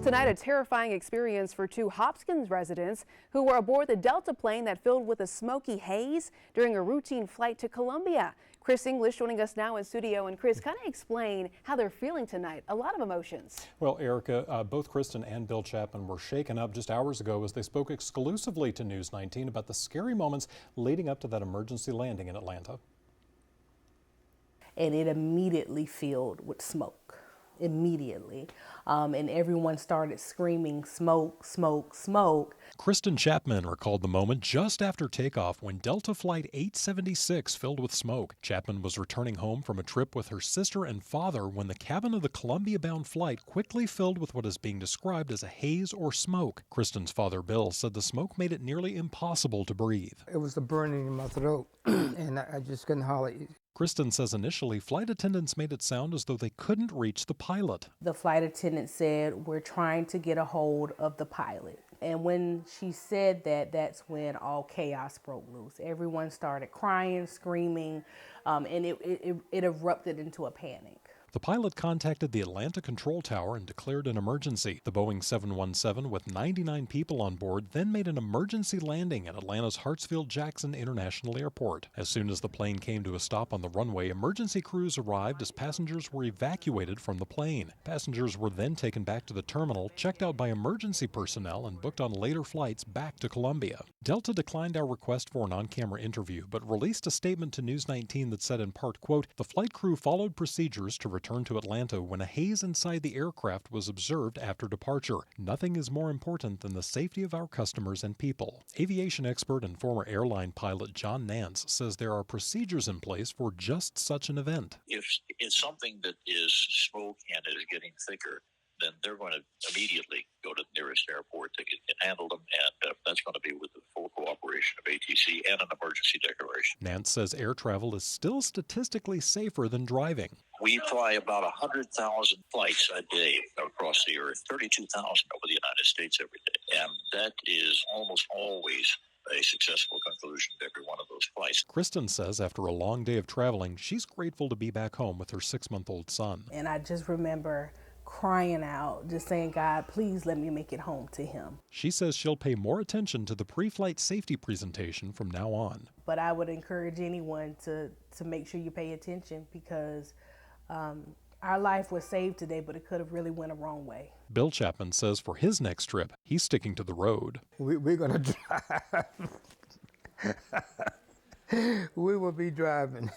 Tonight, a terrifying experience for two Hopkins residents who were aboard the Delta plane that filled with a smoky haze during a routine flight to Colombia. Chris English joining us now in studio. And Chris, kind of explain how they're feeling tonight. A lot of emotions. Well, Erica, both Kristen and Bill Chapman were shaken up just hours ago as they spoke exclusively to News 19 about the scary moments leading up to that emergency landing in Atlanta. And it immediately filled with smoke. Immediately. And everyone started screaming, smoke, smoke, smoke. Kristen Chapman recalled the moment just after takeoff when Delta Flight 876 filled with smoke. Chapman was returning home from a trip with her sister and father when the cabin of the Columbia-bound flight quickly filled with what is being described as a haze or smoke. Kristen's father, Bill, said the smoke made it nearly impossible to breathe. It was the burning in my throat, and I just couldn't holler. Kristen says initially flight attendants made it sound as though they couldn't reach the pilot. The flight attendant said, "We're trying to get a hold of the pilot." And when she said that, that's when all chaos broke loose. Everyone started crying, screaming, and it erupted into a panic. The pilot contacted the Atlanta control tower and declared an emergency. The Boeing 717 with 99 people on board then made an emergency landing at Atlanta's Hartsfield-Jackson International Airport. As soon as the plane came to a stop on the runway, emergency crews arrived as passengers were evacuated from the plane. Passengers were then taken back to the terminal, checked out by emergency personnel, and booked on later flights back to Colombia. Delta declined our request for an on-camera interview, but released a statement to News 19 that said in part, quote, "The flight crew followed procedures to return to Atlanta when a haze inside the aircraft was observed after departure. Nothing is more important than the safety of our customers and people." Aviation expert and former airline pilot John Nance says there are procedures in place for just such an event. If it's something that is smoke and is getting thicker, then they're going to immediately go to the nearest airport to handle them, and that's going to be with the full cooperation of ATC and an emergency declaration. Nance says air travel is still statistically safer than driving. We fly about 100,000 flights a day across the earth, 32,000 over the United States every day, and that is almost always a successful conclusion to every one of those flights. Kristen says after a long day of traveling, she's grateful to be back home with her 6-month-old son. And I just remember crying out, just saying, "God, please let me make it home to him." She says she'll pay more attention to the pre-flight safety presentation from now on. But I would encourage anyone to make sure you pay attention, because our life was saved today, but it could have really went a wrong way. Bill Chapman says for his next trip, he's sticking to the road. We're going to drive. We will be driving.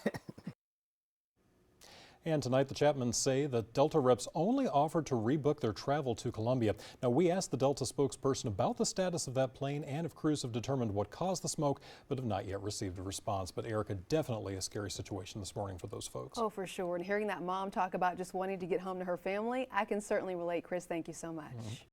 And tonight, the Chapmans say that Delta reps only offered to rebook their travel to Colombia. Now, we asked the Delta spokesperson about the status of that plane and if crews have determined what caused the smoke, but have not yet received a response. But Erica, definitely a scary situation this morning for those folks. Oh, for sure. And hearing that mom talk about just wanting to get home to her family, I can certainly relate. Chris, thank you so much.